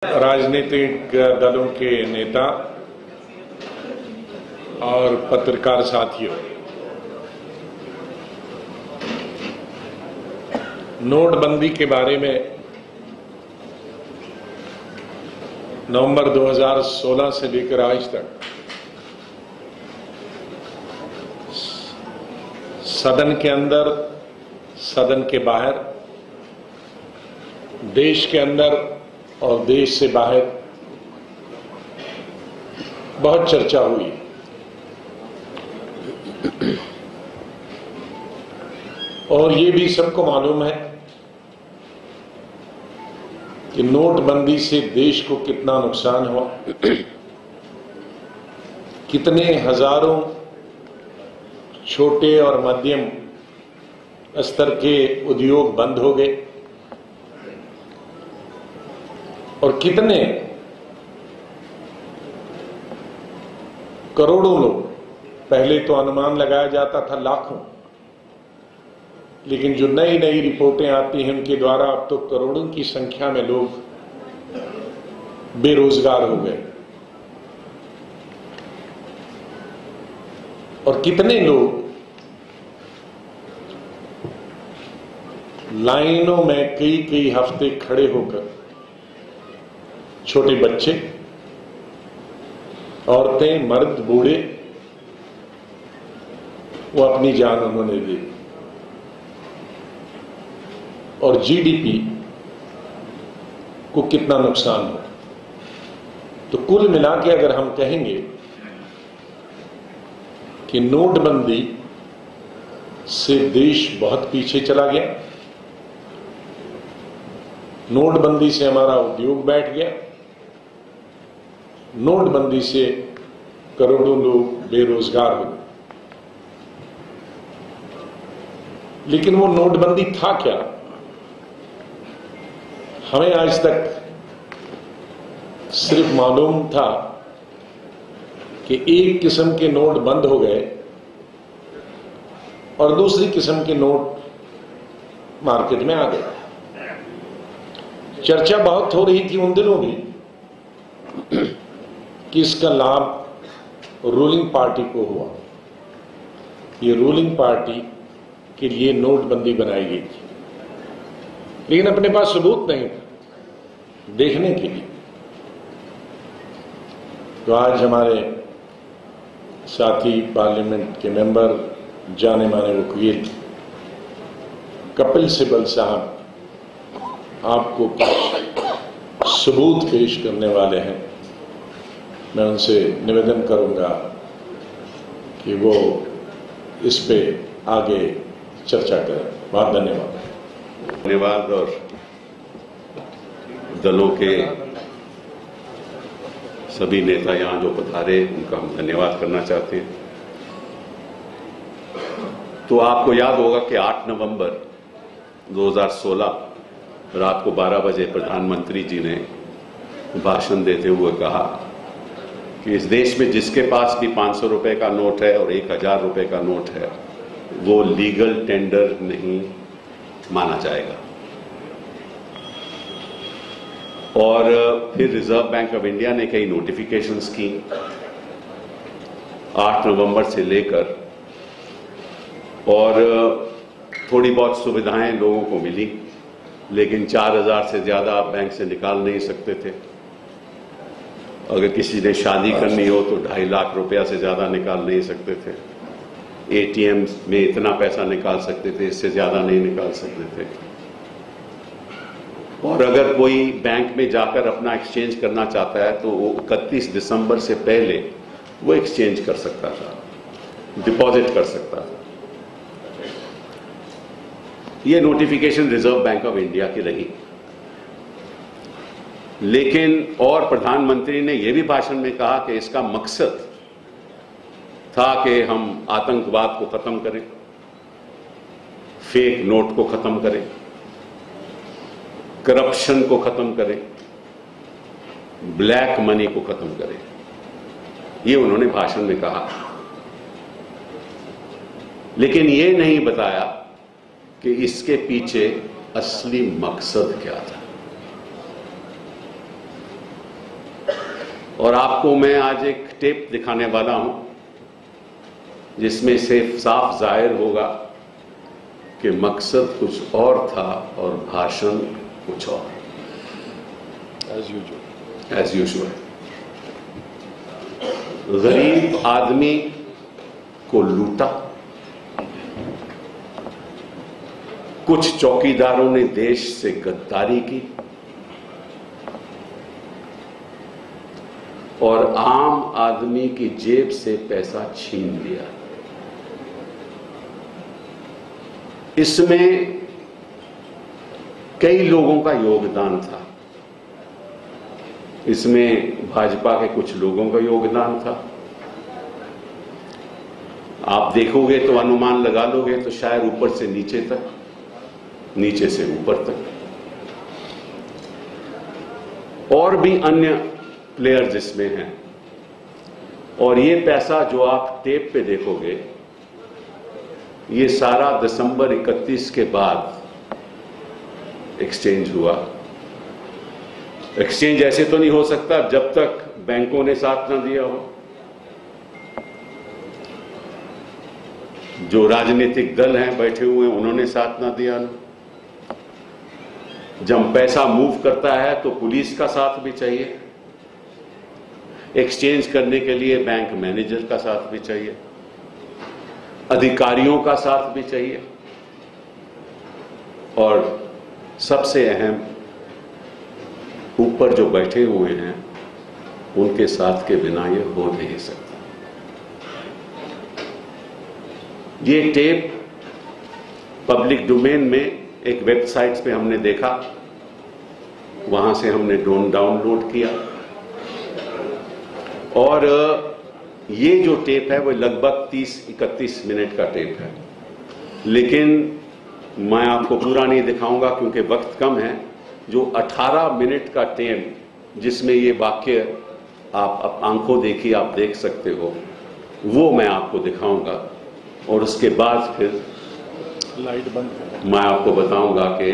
राजनीतिक दलों के नेता और पत्रकार साथियों, नोटबंदी के बारे में नवंबर 2016 से लेकर आज तक सदन के अंदर, सदन के बाहर, देश के अंदर और देश से बाहर बहुत चर्चा हुई। और ये भी सबको मालूम है कि नोटबंदी से देश को कितना नुकसान हुआ, कितने हजारों छोटे और मध्यम स्तर के उद्योग बंद हो गए और कितने करोड़ों लोग, पहले तो अनुमान लगाया जाता था लाखों, लेकिन जो नई नई रिपोर्टें आती हैं उनके द्वारा अब तो करोड़ों की संख्या में लोग बेरोजगार हो गए और कितने लोग लाइनों में कई कई हफ्ते खड़े होकर, छोटे बच्चे, औरतें, मर्द, बूढ़े, वो अपनी जान उन्होंने दी और जीडीपी को कितना नुकसान हो। तो कुल मिला के अगर हम कहेंगे कि नोटबंदी से देश बहुत पीछे चला गया, नोटबंदी से हमारा उद्योग बैठ गया, नोटबंदी से करोड़ों लोग बेरोजगार हो गए। लेकिन वो नोटबंदी था क्या? हमें आज तक सिर्फ मालूम था कि एक किस्म के नोट बंद हो गए और दूसरी किस्म के नोट मार्केट में आ गए। चर्चा बहुत हो रही थी उन दिनों भी कि इसका लाभ रूलिंग पार्टी को हुआ, ये रूलिंग पार्टी के लिए नोटबंदी बनाई गई थी, लेकिन अपने पास सबूत नहीं था देखने के लिए। तो आज हमारे साथी पार्लियामेंट के मेंबर, जाने माने वकील कपिल सिब्बल साहब आपको कुछ सबूत पेश करने वाले हैं। मैं उनसे निवेदन करूंगा कि वो इस पे आगे चर्चा करें। बहुत धन्यवाद। धन्यवाद। और दलों के सभी नेता यहाँ जो पधारे उनका हम धन्यवाद करना चाहते हैं। तो आपको याद होगा कि 8 नवंबर 2016 रात को 12 बजे प्रधानमंत्री जी ने भाषण देते हुए कहा कि इस देश में जिसके पास भी 500 रुपए का नोट है और 1000 रुपए का नोट है वो लीगल टेंडर नहीं माना जाएगा। और फिर रिजर्व बैंक ऑफ इंडिया ने कई नोटिफिकेशंस की 8 नवंबर से लेकर, और थोड़ी बहुत सुविधाएं लोगों को मिली, लेकिन 4000 से ज्यादा आप बैंक से निकाल नहीं सकते थे। अगर किसी ने शादी करनी हो तो 2.5 लाख रुपया से ज्यादा निकाल नहीं सकते थे। एटीएम में इतना पैसा निकाल सकते थे, इससे ज्यादा नहीं निकाल सकते थे। और अगर कोई बैंक में जाकर अपना एक्सचेंज करना चाहता है तो वो 31 दिसंबर से पहले वो एक्सचेंज कर सकता था, डिपॉजिट कर सकता था। ये notification reserve bank of India की रही। लेकिन और प्रधानमंत्री ने यह भी भाषण में कहा कि इसका मकसद था कि हम आतंकवाद को खत्म करें, फेक नोट को खत्म करें, करप्शन को खत्म करें, ब्लैक मनी को खत्म करें। ये उन्होंने भाषण में कहा, लेकिन ये नहीं बताया कि इसके पीछे असली मकसद क्या था। और आपको मैं आज एक टेप दिखाने वाला हूं जिसमें से साफ जाहिर होगा कि मकसद कुछ और था और भाषण कुछ और। एज यूजुअल गरीब आदमी को लूटा, कुछ चौकीदारों ने देश से गद्दारी की और आम आदमी की जेब से पैसा छीन लिया। इसमें कई लोगों का योगदान था। इसमें भाजपा के कुछ लोगों का योगदान था। आप देखोगे तो अनुमान लगा लोगे तो शायद ऊपर से नीचे तक, नीचे से ऊपर तक, और भी अन्य प्लेयर्स इसमें हैं। और ये पैसा जो आप टेप पे देखोगे, ये सारा दिसंबर 31 के बाद एक्सचेंज हुआ। एक्सचेंज ऐसे तो नहीं हो सकता जब तक बैंकों ने साथ ना दिया हो। जो राजनीतिक दल हैं बैठे हुए उन्होंने साथ ना दिया ना। जब पैसा मूव करता है तो पुलिस का साथ भी चाहिए, एक्सचेंज करने के लिए बैंक मैनेजर का साथ भी चाहिए, अधिकारियों का साथ भी चाहिए, और सबसे अहम ऊपर जो बैठे हुए हैं उनके साथ के बिना ये हो नहीं सकता। ये टेप पब्लिक डोमेन में एक वेबसाइट पे हमने देखा, वहां से हमने डाउनलोड किया, और ये जो टेप है वो लगभग 30-31 मिनट का टेप है। लेकिन मैं आपको पूरा नहीं दिखाऊंगा क्योंकि वक्त कम है। जो 18 मिनट का टेप जिसमें ये वाक्य आप आंखों देखी आप देख सकते हो, वो मैं आपको दिखाऊंगा, और उसके बाद फिर लाइट बंद करो। मैं आपको बताऊंगा कि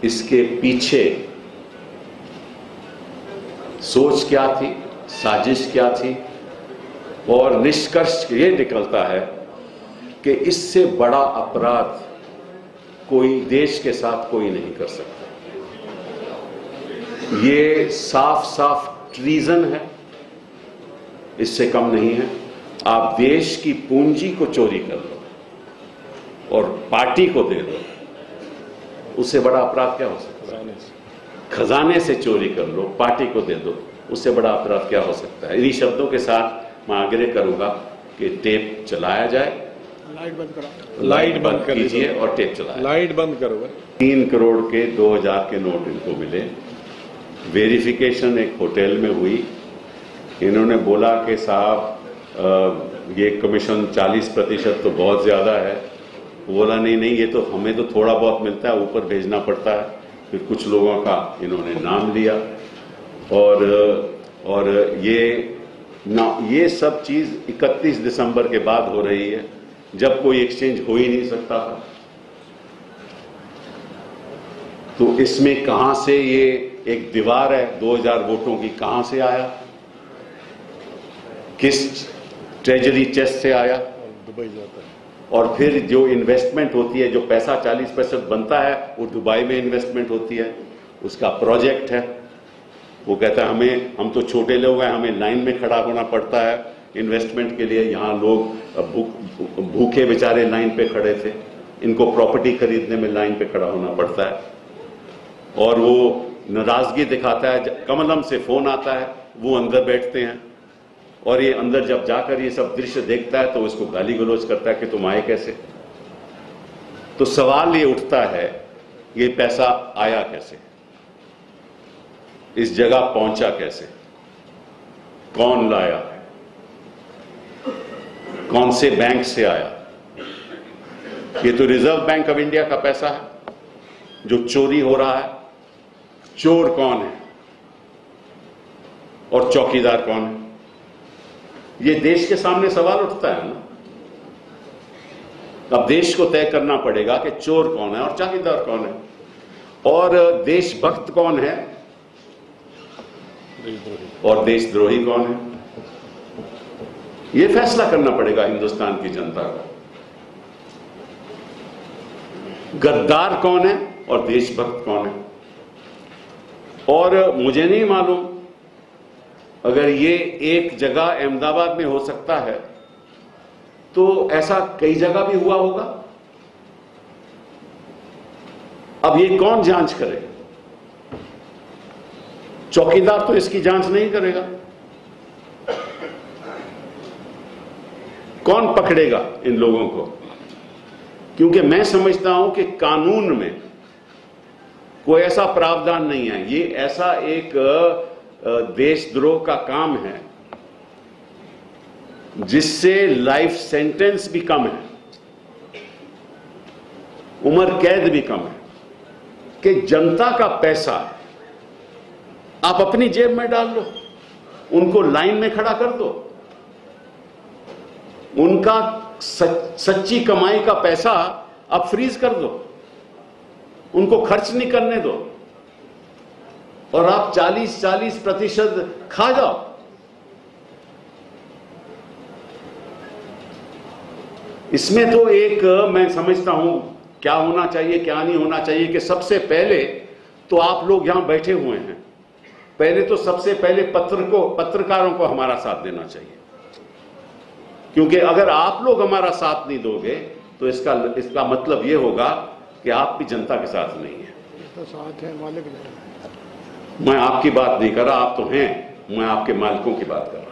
इसके पीछे सोच क्या थी, साजिश क्या थी, और निष्कर्ष ये निकलता है कि इससे बड़ा अपराध कोई देश के साथ कोई नहीं कर सकता। ये साफ साफ ट्रीजन है, इससे कम नहीं है। आप देश की पूंजी को चोरी कर लो और पार्टी को दे दो, उससे बड़ा अपराध क्या हो सकता है? खजाने से चोरी कर लो, पार्टी को दे दो, उससे बड़ा अपराध क्या हो सकता है? इन्हीं शब्दों के साथ मैं आग्रह करूंगा कि टेप चलाया जाए। लाइट बंद करो, लाइट बंद कीजिए और टेप चलाए। लाइट बंद करो। 3 करोड़ के 2000 के नोट इनको मिले। वेरिफिकेशन एक होटल में हुई। इन्होंने बोला कि साहब ये कमीशन 40% तो बहुत ज्यादा है। बोला नहीं, ये तो हमें तो थोड़ा बहुत मिलता है, ऊपर भेजना पड़ता है। फिर कुछ लोगों का इन्होंने नाम लिया, और ये सब चीज 31 दिसंबर के बाद हो रही है, जब कोई एक्सचेंज हो ही नहीं सकता था। तो इसमें कहां से ये एक दीवार है 2000 वोटों की, कहां से आया, किस ट्रेजरी चेस्ट से आया, दुबई जाता है। और फिर जो इन्वेस्टमेंट होती है, जो पैसा 40% बनता है, वो दुबई में इन्वेस्टमेंट होती है। उसका प्रोजेक्ट है। वो कहता है हम तो छोटे लोग हैं, हमें लाइन में खड़ा होना पड़ता है इन्वेस्टमेंट के लिए। यहाँ लोग भूखे बेचारे लाइन पे खड़े थे, इनको प्रॉपर्टी खरीदने में लाइन पे खड़ा होना पड़ता है। और वो नाराजगी दिखाता है, कमलम से फोन आता है, वो अंदर बैठते हैं, और ये अंदर जब जाकर ये सब दृश्य देखता है तो इसको गाली गलौज करता है कि तुम आए कैसे। तो सवाल ये उठता है, ये पैसा आया कैसे, इस जगह पहुंचा कैसे, कौन लाया, कौन से बैंक से आया? ये तो रिजर्व बैंक ऑफ इंडिया का पैसा है जो चोरी हो रहा है। चोर कौन है और चौकीदार कौन है? ये देश के सामने सवाल उठता है ना। अब देश को तय करना पड़ेगा कि चोर कौन है और चौकीदार कौन है, और देशभक्त कौन है और देशद्रोही कौन है? यह फैसला करना पड़ेगा हिंदुस्तान की जनता को। गद्दार कौन है और देशभक्त कौन है? और मुझे नहीं मालूम, अगर ये एक जगह अहमदाबाद में हो सकता है तो ऐसा कई जगह भी हुआ होगा। अब ये कौन जांच करेगा? चौकीदार तो इसकी जांच नहीं करेगा। कौन पकड़ेगा इन लोगों को? क्योंकि मैं समझता हूं कि कानून में कोई ऐसा प्रावधान नहीं है। ये ऐसा एक देशद्रोह का काम है जिससे लाइफ सेंटेंस भी कम है, उम्र कैद भी कम है, कि जनता का पैसा आप अपनी जेब में डाल लो, उनको लाइन में खड़ा कर दो, उनका सच्ची कमाई का पैसा आप फ्रीज कर दो, उनको खर्च नहीं करने दो और आप 40% खा जाओ। इसमें तो एक मैं समझता हूं क्या होना चाहिए क्या नहीं होना चाहिए कि सबसे पहले तो आप लोग यहां बैठे हुए हैं, पहले तो सबसे पहले पत्रकारों को हमारा साथ देना चाहिए, क्योंकि अगर आप लोग हमारा साथ नहीं दोगे तो इसका मतलब यह होगा कि आप भी जनता के साथ नहीं है। तो साथ है मालिक। मैं आपकी बात नहीं कर रहा, आप तो हैं, मैं आपके मालिकों की बात कर रहा हूं।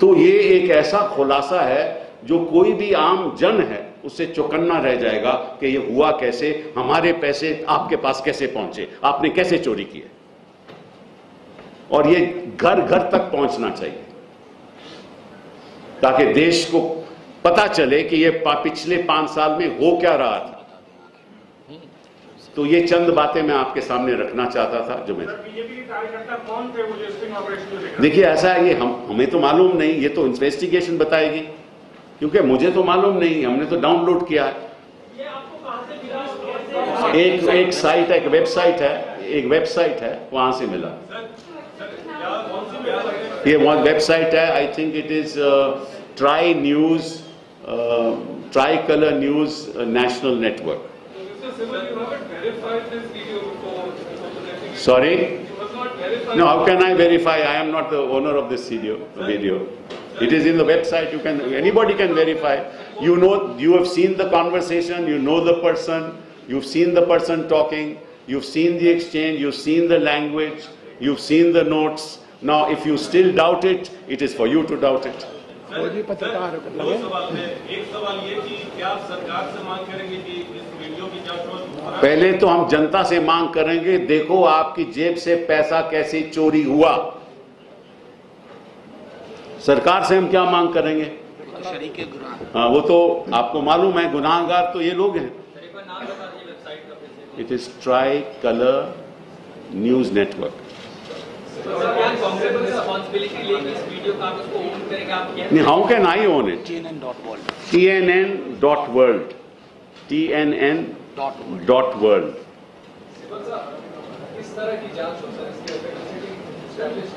तो ये एक ऐसा खुलासा है जो कोई भी आम जन है उससे चौकन्ना रह जाएगा कि ये हुआ कैसे, हमारे पैसे आपके पास कैसे पहुंचे, आपने कैसे चोरी किए, और ये घर घर तक पहुंचना चाहिए ताकि देश को पता चले कि ये पिछले 5 साल में हो क्या रहा था। तो ये चंद बातें मैं आपके सामने रखना चाहता था जो मैं देखिए ऐसा है, ये हमें तो मालूम नहीं, ये तो इन्वेस्टिगेशन बताएगी, क्योंकि मुझे तो मालूम नहीं, हमने तो डाउनलोड किया है। एक साइट है, एक वेबसाइट है, वहां से मिला। ये वेबसाइट है, I think it is try colour news national network. Sorry? No, how can I verify? I am not the owner of this video. It is in the website. Anybody can verify. You know, you have seen the conversation, you know the person, you've seen the person talking, you've seen the exchange, you've seen the language, you've seen the notes. Now, if you still doubt it, it is for you to doubt it. पत्रकार एक सवाल ये कि क्या सरकार से मांग करेंगे कि इस वीडियो की जांच हो? पहले तो हम जनता से मांग करेंगे, देखो आपकी जेब से पैसा कैसे चोरी हुआ। सरकार से हम क्या मांग करेंगे? हाँ, वो तो आपको मालूम है, गुनाहगार तो ये लोग हैं। It is try colour news network. How can I own it? TNN.world. TNN.world.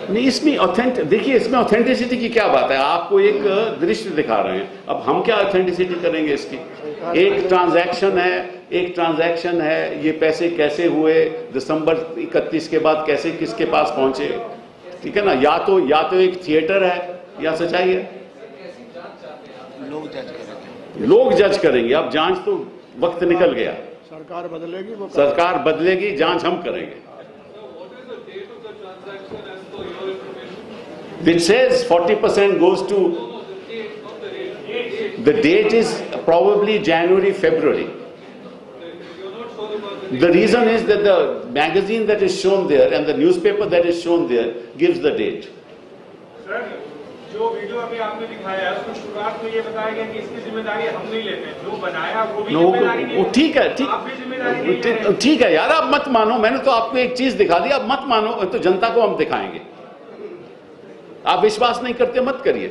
नहीं, इसमें देखिए, इसमें ऑथेंटिसिटी की क्या बात है? आपको एक दृश्य दिखा रहे हैं, अब हम क्या ऑथेंटिसिटी करेंगे इसकी? एक ट्रांजैक्शन है, ये पैसे कैसे हुए, दिसंबर 31 के बाद कैसे किसके पास पहुंचे, ठीक है ना? या तो एक थिएटर है या सच्चाई है। लोग जज करेंगे। अब जांच तो वक्त निकल गया, सरकार बदलेगी, जांच हम करेंगे। Which says 40% goes to, the date is probably January, February. The reason is that the magazine that is shown there and the newspaper that is shown there gives the date. Sir, जो video अभी आपने दिखाया है उसमें शुरुआत में ये बताया गया कि इसकी जिम्मेदारी हम नहीं लेते, जो बनाया वो भी जिम्मेदारी नहीं। ठीक है, ठीक है यार, आप मत मानो, मैंने तो आपको एक चीज दिखा दी, आप मत मानो, तो जनता को हम दिखाएंगे। आप विश्वास नहीं करते, मत करिए।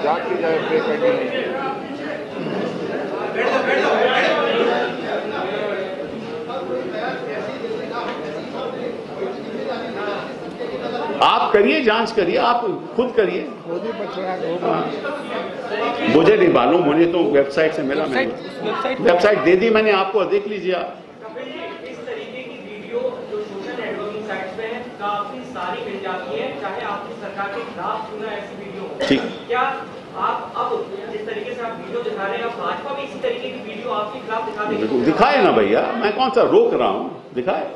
जांच की जाए। आप करिए, जांच करिए, आप खुद करिए। मोदी पत्रकार होगा। मुझे नहीं मालूम, मुझे तो वेबसाइट से मिला। मैंने वेबसाइट दे दी मैंने आपको, देख लीजिए आप। इस तरीके की वीडियो जो सोशल नेटवर्किंग साइट्स पे है काफी सारी मिल जाती है, चाहे आपकी सरकार के खिलाफ क्यों ना ऐसी वीडियो। ठीक, क्या आप अब जिस तरीके से आप वीडियो दिखा रहे हैं, अब भाजपा भी इसी तरीके की वीडियो आपके खिलाफ दिखा देगी? दिखाए ना भैया, मैं कौन सा रोक रहा हूं, दिखाए।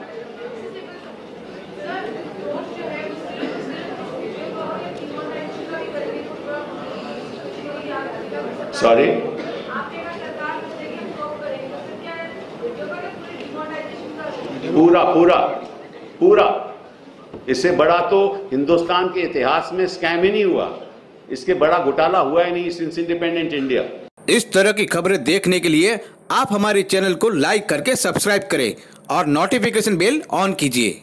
सॉरी, पूरा पूरा पूरा, इससे बड़ा तो हिंदुस्तान के इतिहास में स्कैम ही नहीं हुआ, इसके बड़ा घोटाला हुआ ही नहीं सिंस इंडिपेंडेंट इंडिया। इस तरह की खबरें देखने के लिए आप हमारे चैनल को लाइक करके सब्सक्राइब करें और नोटिफिकेशन बेल ऑन कीजिए।